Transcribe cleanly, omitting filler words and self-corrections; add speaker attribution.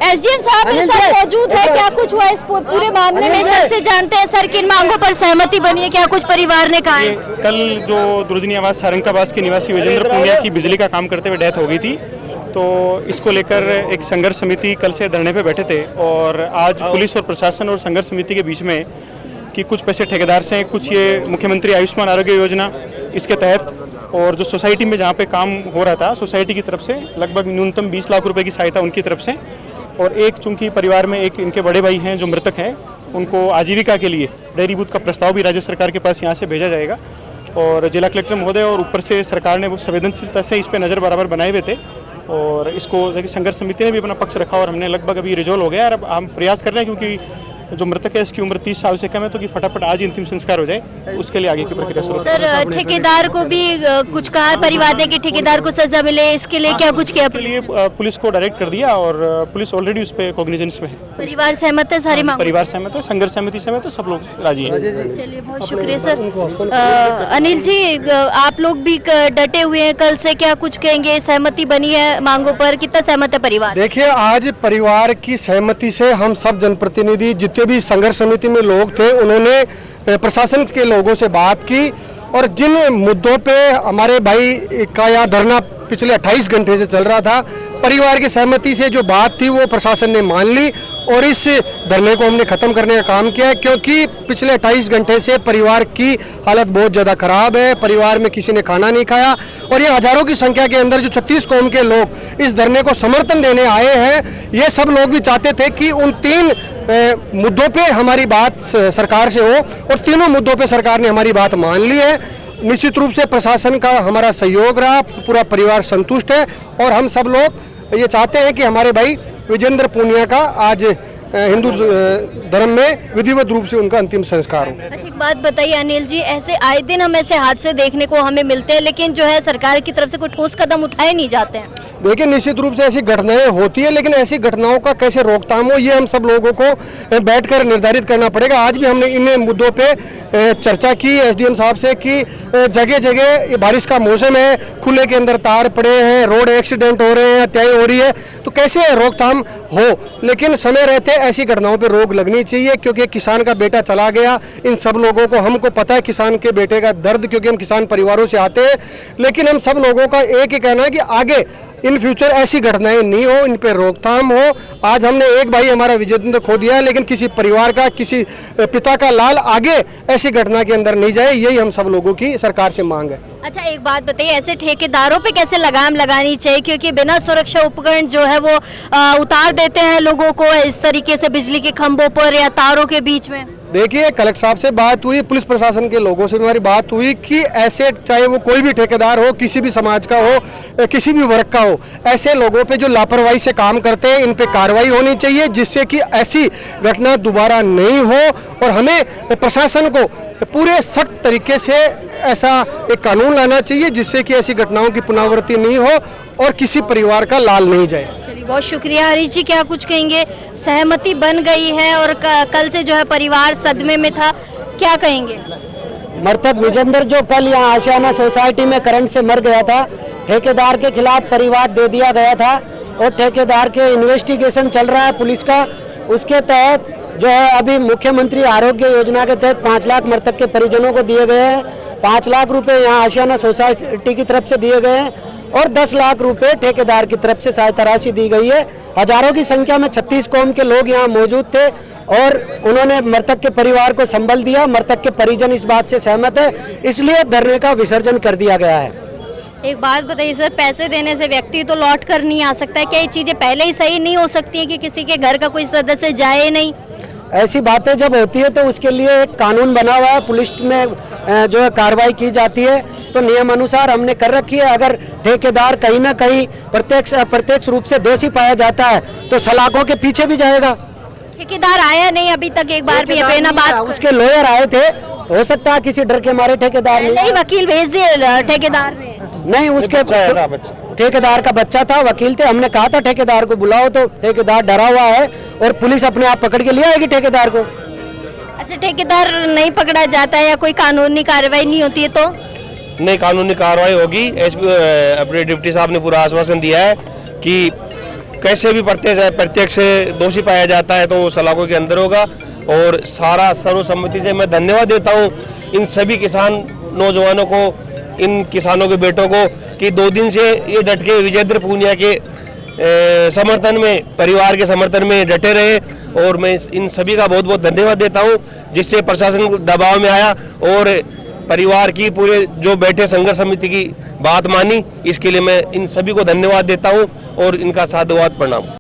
Speaker 1: SDM साहब मेरे साथ मौजूद है, क्या कुछ हुआ इस पूरे मामले में? सर से जानते हैं, सर किन मांगों पर सहमति बनी है, क्या कुछ परिवार ने कहा है?
Speaker 2: कल जो दुर्जनी आवास सारंगाबाद के निवासी विजेंद्र पुनिया की बिजली का काम करते हुए डेथ हो गई थी, तो इसको लेकर एक संघर्ष समिति कल से धरने पे बैठे थे और आज पुलिस और प्रशासन और संघर्ष समिति के बीच में कि कुछ पैसे ठेकेदार से, कुछ ये मुख्यमंत्री आयुष्मान आरोग्य योजना इसके तहत और जो सोसाइटी में जहाँ पे काम हो रहा था सोसाइटी की तरफ से लगभग न्यूनतम 20 लाख रुपए की सहायता उनकी तरफ से, और एक चूंकि परिवार में एक इनके बड़े भाई हैं जो मृतक हैं, उनको आजीविका के लिए डेयरी बूथ का प्रस्ताव भी राज्य सरकार के पास यहाँ से भेजा जाएगा। और जिला कलेक्टर महोदय और ऊपर से सरकार ने वो संवेदनशीलता से इस पर नज़र बराबर बनाए हुए थे और इसको संघर्ष समिति ने भी अपना पक्ष रखा और हमने लगभग अभी रिजोल्व हो गया। और अब हम प्रयास कर रहे हैं क्योंकि जो मृतक है इसकी उम्र 30 साल से कम है, तो कि फटाफट आज अंतिम संस्कार हो जाए, उसके लिए आगे की प्रक्रिया शुरू।
Speaker 1: सर ठेकेदार को भी कुछ कहा परिवार ने कि ठेकेदार को सजा मिले, इसके लिए क्या कुछ किया?
Speaker 2: इसके लिए पुलिस को डायरेक्ट कर दिया और पुलिस ऑलरेडी उस पर कॉग्निजेंस में है।
Speaker 1: परिवार सहमत है? सारी मांग
Speaker 2: परिवार सहमत है, संघर्ष समिति सहमत है, सब लोग राजी हैं।
Speaker 1: चलिए बहुत शुक्रिया सर। अनिल जी, आप लोग भी डटे हुए हैं कल से, क्या कुछ कहेंगे? सहमति बनी है मांगों पर, कितना सहमत है परिवार?
Speaker 3: देखिए, आज परिवार की सहमति से हम सब जनप्रतिनिधि जितने भी संघर्ष समिति में लोग थे उन्होंने प्रशासन के लोगों से बात की और जिन मुद्दों पे हमारे भाई का यहाँ धरना पिछले 28 घंटे से चल रहा था, परिवार की सहमति से जो बात थी वो प्रशासन ने मान ली और इस धरने को हमने ख़त्म करने का काम किया है, क्योंकि पिछले 28 घंटे से परिवार की हालत बहुत ज़्यादा ख़राब है। परिवार में किसी ने खाना नहीं खाया और ये हज़ारों की संख्या के अंदर जो 36 कौम के लोग इस धरने को समर्थन देने आए हैं, ये सब लोग भी चाहते थे कि उन 3 मुद्दों पे हमारी बात सरकार से हो और तीनों मुद्दों पे सरकार ने हमारी बात मान ली है। निश्चित रूप से प्रशासन का हमारा सहयोग रहा, पूरा परिवार संतुष्ट है और हम सब लोग ये चाहते हैं कि हमारे भाई विजेंद्र पुनिया का आज हिंदू धर्म में विधिवत रूप से उनका अंतिम संस्कार हो।
Speaker 1: अच्छा, एक बात बताइए अनिल जी, ऐसे आए दिन हम ऐसे हादसे देखने को हमें मिलते हैं, लेकिन जो है सरकार की तरफ से कोई ठोस कदम उठाए नहीं जाते हैं।
Speaker 3: देखिए, निश्चित रूप से ऐसी घटनाएं होती है, लेकिन ऐसी घटनाओं का कैसे रोकथाम हो ये हम सब लोगों को बैठकर निर्धारित करना पड़ेगा। आज भी हमने इन मुद्दों पे चर्चा की एसडीएम साहब से कि जगह जगह बारिश का मौसम है, खुले के अंदर तार पड़े हैं, रोड एक्सीडेंट हो रहे हैं, हत्याएं हो रही है, तो कैसे रोकथाम हो। लेकिन समय रहते ऐसी घटनाओं पे रोक लगनी चाहिए, क्योंकि किसान का बेटा चला गया। इन सब लोगों को हमको पता है किसान के बेटे का दर्द, क्योंकि हम किसान परिवारों से आते हैं। लेकिन हम सब लोगों का एक ही कहना है कि आगे इन फ्यूचर ऐसी घटनाएं नहीं हो, इन पे रोकथाम हो। आज हमने एक भाई हमारा विजेंद्र खो दिया, लेकिन किसी परिवार का, किसी पिता का लाल आगे ऐसी घटना के अंदर नहीं जाए, यही हम सब लोगों की सरकार से मांग है।
Speaker 1: अच्छा, एक बात बताइए, ऐसे ठेकेदारों पे कैसे लगाम लगानी चाहिए, क्योंकि बिना सुरक्षा उपकरण जो है वो उतार देते हैं लोगों को इस तरीके से बिजली के खंभों पर या तारों के बीच में।
Speaker 3: देखिए, कलेक्टर साहब से बात हुई, पुलिस प्रशासन के लोगों से भी हमारी बात हुई कि ऐसे चाहे वो कोई भी ठेकेदार हो, किसी भी समाज का हो, किसी भी वर्ग का हो, ऐसे लोगों पे जो लापरवाही से काम करते हैं इन पे कार्रवाई होनी चाहिए, जिससे कि ऐसी घटना दोबारा नहीं हो। और हमें प्रशासन को पूरे सख्त तरीके से ऐसा एक कानून लाना चाहिए जिससे कि ऐसी घटनाओं की पुनरावृत्ति नहीं हो और किसी परिवार का लाल नहीं जाए।
Speaker 1: चलिए, बहुत शुक्रिया। हरीश जी, क्या कुछ कहेंगे? सहमति बन गई है और कल से जो है परिवार सदमे में था, क्या कहेंगे?
Speaker 4: मृतक विजेंद्र जो कल यहाँ आशियाना सोसाइटी में करंट से मर गया था, ठेकेदार के खिलाफ परिवार दे दिया गया था और ठेकेदार के इन्वेस्टिगेशन चल रहा है पुलिस का। उसके तहत जो है अभी मुख्यमंत्री आरोग्य योजना के तहत 5 लाख मृतक के परिजनों को दिए गए हैं। 5 लाख रुपए यहाँ आशियाना सोसाइटी की तरफ से दिए गए हैं और 10 लाख रुपए ठेकेदार की तरफ से सहायता राशि दी गई है। हजारों की संख्या में 36 कौम के लोग यहाँ मौजूद थे और उन्होंने मृतक के परिवार को संबल दिया। मृतक के परिजन इस बात से सहमत है, इसलिए धरने का विसर्जन कर दिया गया है।
Speaker 1: एक बात बताइए सर, पैसे देने से व्यक्ति तो लौट कर नहीं आ सकता है, क्या ये चीजें पहले ही सही नहीं हो सकती है कि किसी के घर का कोई सदस्य जाए नहीं?
Speaker 4: ऐसी बातें जब होती है तो उसके लिए एक कानून बना हुआ है, पुलिस में जो है कार्रवाई की जाती है, तो नियम अनुसार हमने कर रखी है। अगर ठेकेदार कहीं ना कहीं प्रत्यक्ष रूप से दोषी पाया जाता है तो सलाखों के पीछे भी जाएगा।
Speaker 1: ठेकेदार आया नहीं अभी तक एक बार भी, बिना बात
Speaker 4: उसके लॉयर आए थे, हो सकता है किसी डर के मारे ठेकेदार
Speaker 1: नहीं, वकील भेज दिए ठेकेदार ने
Speaker 4: नहीं, उसके ठेकेदार का बच्चा था, वकील थे, हमने कहा था ठेकेदार को बुलाओ, तो ठेकेदार डरा हुआ है और पुलिस अपने आप पकड़ के ले आएगी ठेकेदार को।
Speaker 1: अच्छा, ठेकेदार नहीं पकड़ा जाता है या कोई कानूनी कार्रवाई नहीं होती है तो?
Speaker 5: नहीं, कानूनी कार्रवाई होगी। अपने डिप्टी साहब ने पूरा आश्वासन दिया है कि कैसे भी प्रत्यक्ष दोषी पाया जाता है तो वो सलाखों के अंदर होगा। और सारा सर्वसम्मति से मैं धन्यवाद देता हूँ इन सभी किसान नौजवानों को, इन किसानों के बेटों को कि 2 दिन से ये डट के विजेंद्र पूनिया के समर्थन में, परिवार के समर्थन में डटे रहे। और मैं इन सभी का बहुत बहुत धन्यवाद देता हूँ जिससे प्रशासन दबाव में आया और परिवार की पूरे जो बैठे संघर्ष समिति की बात मानी। इसके लिए मैं इन सभी को धन्यवाद देता हूँ और इनका साधुवाद प्रणाम।